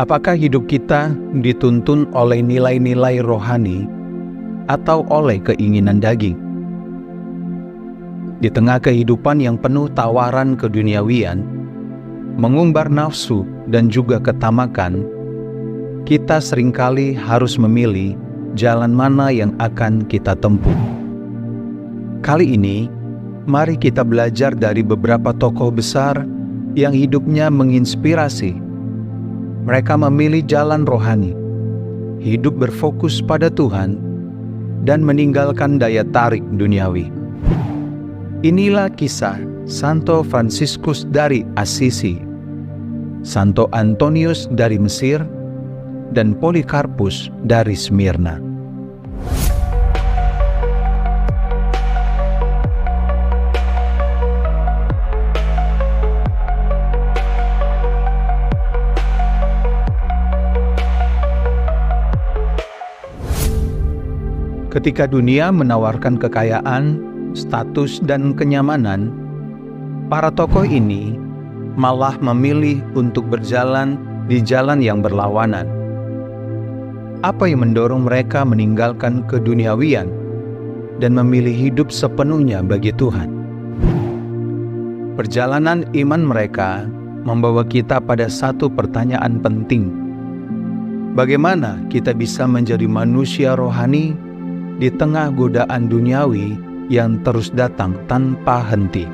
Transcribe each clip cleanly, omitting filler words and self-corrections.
Apakah hidup kita dituntun oleh nilai-nilai rohani atau oleh keinginan daging? Di tengah kehidupan yang penuh tawaran keduniawian, mengumbar nafsu dan juga ketamakan, kita seringkali harus memilih jalan mana yang akan kita tempuh. Kali ini, mari kita belajar dari beberapa tokoh besar yang hidupnya menginspirasi. Mereka memilih jalan rohani, hidup berfokus pada Tuhan, dan meninggalkan daya tarik duniawi. Inilah kisah Santo Fransiskus dari Assisi, Santo Antonius dari Mesir, dan Polikarpus dari Smyrna. Ketika dunia menawarkan kekayaan, status, dan kenyamanan, para tokoh ini malah memilih untuk berjalan di jalan yang berlawanan. Apa yang mendorong mereka meninggalkan keduniawian dan memilih hidup sepenuhnya bagi Tuhan? Perjalanan iman mereka membawa kita pada satu pertanyaan penting. Bagaimana kita bisa menjadi manusia rohani di tengah godaan duniawi yang terus datang tanpa henti?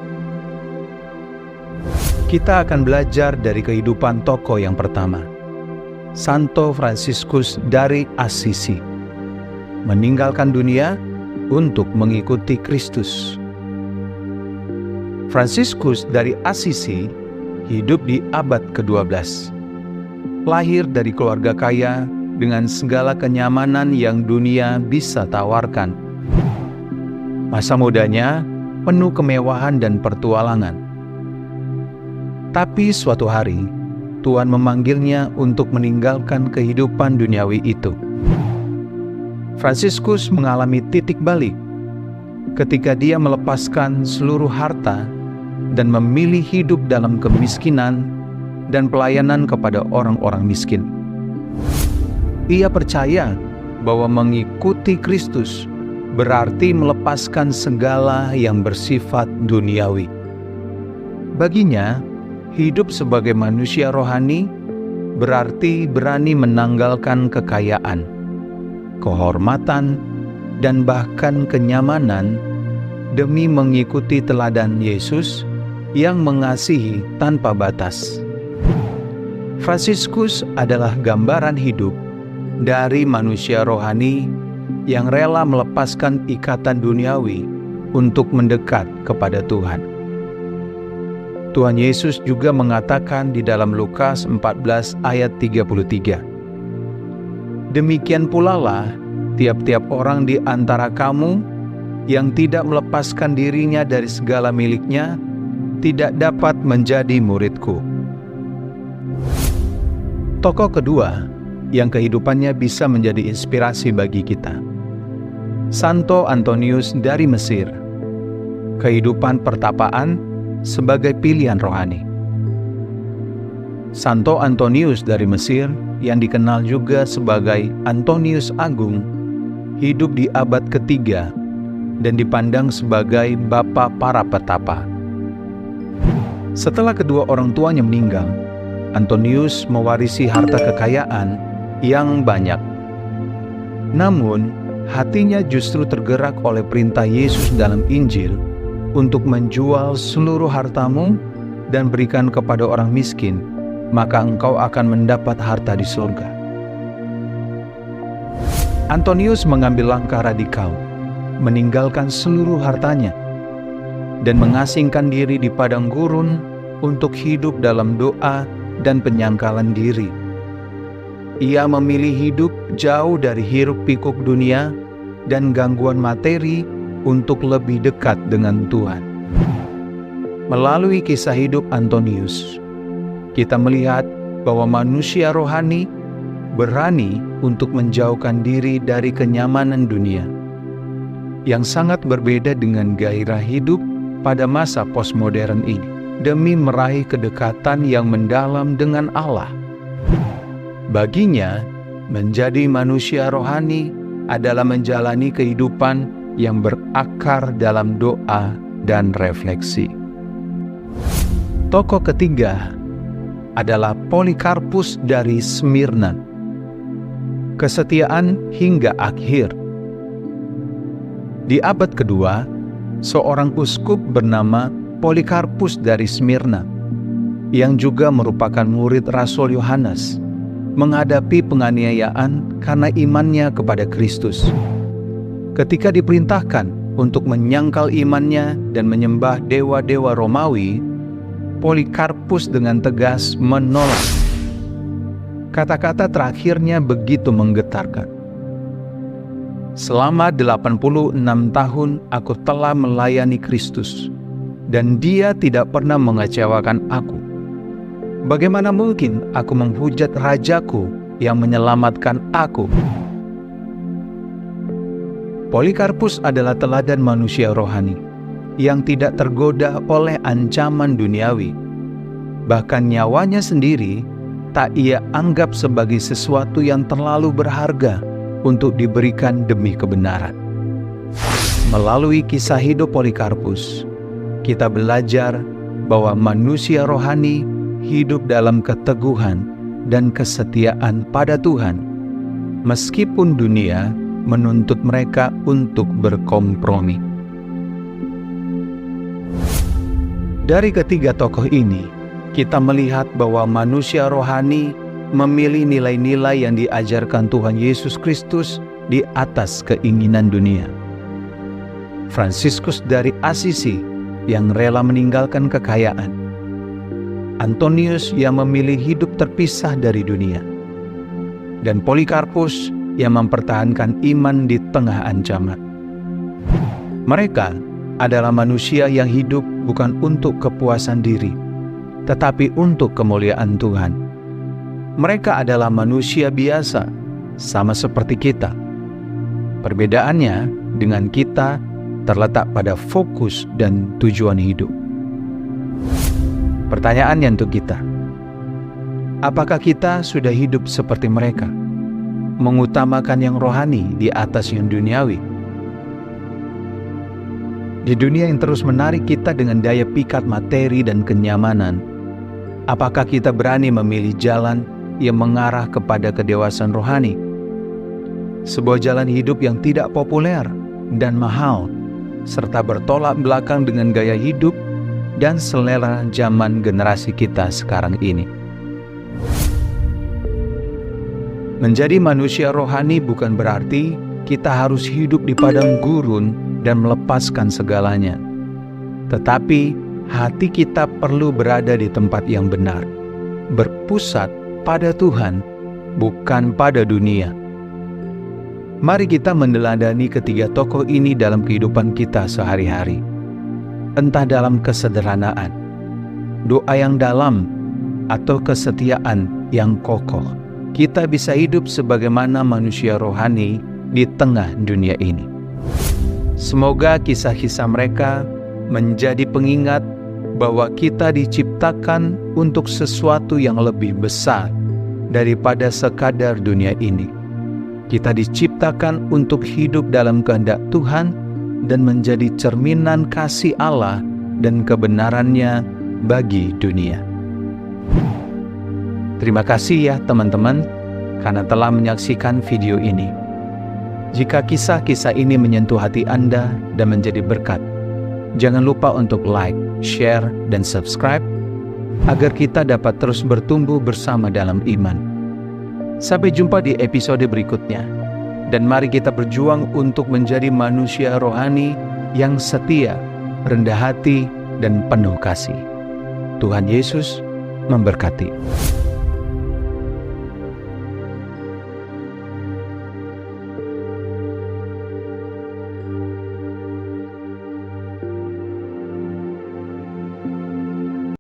Kita akan belajar dari kehidupan tokoh yang pertama, Santo Fransiskus dari Assisi, meninggalkan dunia untuk mengikuti Kristus. Fransiskus dari Assisi hidup di abad ke-12. Lahir dari keluarga kaya dengan segala kenyamanan yang dunia bisa tawarkan. Masa mudanya penuh kemewahan dan pertualangan. Tapi suatu hari, Tuhan memanggilnya untuk meninggalkan kehidupan duniawi itu. Fransiskus mengalami titik balik ketika dia melepaskan seluruh harta dan memilih hidup dalam kemiskinan dan pelayanan kepada orang-orang miskin. Ia percaya bahwa mengikuti Kristus berarti melepaskan segala yang bersifat duniawi. Baginya, hidup sebagai manusia rohani berarti berani menanggalkan kekayaan, kehormatan, dan bahkan kenyamanan demi mengikuti teladan Yesus yang mengasihi tanpa batas. Fransiskus adalah gambaran hidup dari manusia rohani yang rela melepaskan ikatan duniawi untuk mendekat kepada Tuhan. Tuhan Yesus juga mengatakan di dalam Lukas 14 ayat 33, "Demikian pula lah tiap-tiap orang di antara kamu yang tidak melepaskan dirinya dari segala miliknya tidak dapat menjadi muridku." Tokoh kedua yang kehidupannya bisa menjadi inspirasi bagi kita, Santo Antonius dari Mesir. Kehidupan pertapaan sebagai pilihan rohani. Santo Antonius dari Mesir, yang dikenal juga sebagai Antonius Agung, hidup di abad ketiga dan dipandang sebagai bapa para petapa. Setelah kedua orang tuanya meninggal, Antonius mewarisi harta kekayaan yang banyak. Namun, hatinya justru tergerak oleh perintah Yesus dalam Injil untuk menjual seluruh hartamu dan berikan kepada orang miskin, maka engkau akan mendapat harta di surga. Antonius mengambil langkah radikal, meninggalkan seluruh hartanya, dan mengasingkan diri di padang gurun untuk hidup dalam doa dan penyangkalan diri. Ia memilih hidup jauh dari hiruk-pikuk dunia dan gangguan materi untuk lebih dekat dengan Tuhan. Melalui kisah hidup Antonius, kita melihat bahwa manusia rohani berani untuk menjauhkan diri dari kenyamanan dunia, yang sangat berbeda dengan gairah hidup pada masa postmodern ini, demi meraih kedekatan yang mendalam dengan Allah. Baginya, menjadi manusia rohani adalah menjalani kehidupan yang berakar dalam doa dan refleksi. Tokoh ketiga adalah Polikarpus dari Smyrna. Kesetiaan hingga akhir. Di abad kedua, seorang uskup bernama Polikarpus dari Smyrna, yang juga merupakan murid Rasul Yohanes, menghadapi penganiayaan karena imannya kepada Kristus. Ketika diperintahkan untuk menyangkal imannya dan menyembah dewa-dewa Romawi, Polikarpus dengan tegas menolak. Kata-kata terakhirnya begitu menggetarkan. Selama 86 tahun aku telah melayani Kristus, dan Dia tidak pernah mengecewakan aku. Bagaimana mungkin aku menghujat Rajaku yang menyelamatkan aku? Polikarpus adalah teladan manusia rohani yang tidak tergoda oleh ancaman duniawi. Bahkan nyawanya sendiri tak ia anggap sebagai sesuatu yang terlalu berharga untuk diberikan demi kebenaran. Melalui kisah hidup Polikarpus, kita belajar bahwa manusia rohani hidup dalam keteguhan dan kesetiaan pada Tuhan, meskipun dunia menuntut mereka untuk berkompromi. Dari ketiga tokoh ini, kita melihat bahwa manusia rohani memilih nilai-nilai yang diajarkan Tuhan Yesus Kristus di atas keinginan dunia. Fransiskus dari Assisi yang rela meninggalkan kekayaan, Antonius yang memilih hidup terpisah dari dunia, dan Polikarpus yang mempertahankan iman di tengah ancaman. Mereka adalah manusia yang hidup bukan untuk kepuasan diri, tetapi untuk kemuliaan Tuhan. Mereka adalah manusia biasa, sama seperti kita. Perbedaannya dengan kita terletak pada fokus dan tujuan hidup. Pertanyaannya untuk kita, apakah kita sudah hidup seperti mereka, mengutamakan yang rohani di atas yang duniawi? Di dunia yang terus menarik kita dengan daya pikat materi dan kenyamanan, apakah kita berani memilih jalan yang mengarah kepada kedewasaan rohani? Sebuah jalan hidup yang tidak populer dan mahal, serta bertolak belakang dengan gaya hidup dan selera zaman generasi kita sekarang ini. Menjadi manusia rohani bukan berarti kita harus hidup di padang gurun dan melepaskan segalanya. Tetapi hati kita perlu berada di tempat yang benar, berpusat pada Tuhan, bukan pada dunia. Mari kita meneladani ketiga tokoh ini dalam kehidupan kita sehari-hari. Entah dalam kesederhanaan, doa yang dalam, atau kesetiaan yang kokoh, kita bisa hidup sebagaimana manusia rohani di tengah dunia ini. Semoga kisah-kisah mereka menjadi pengingat bahwa kita diciptakan untuk sesuatu yang lebih besar daripada sekadar dunia ini. Kita diciptakan untuk hidup dalam kehendak Tuhan dan menjadi cerminan kasih Allah dan kebenarannya bagi dunia. Terima kasih ya teman-teman karena telah menyaksikan video ini. Jika kisah-kisah ini menyentuh hati Anda dan menjadi berkat, jangan lupa untuk like, share, dan subscribe agar kita dapat terus bertumbuh bersama dalam iman. Sampai jumpa di episode berikutnya. Dan mari kita berjuang untuk menjadi manusia rohani yang setia, rendah hati, dan penuh kasih. Tuhan Yesus memberkati.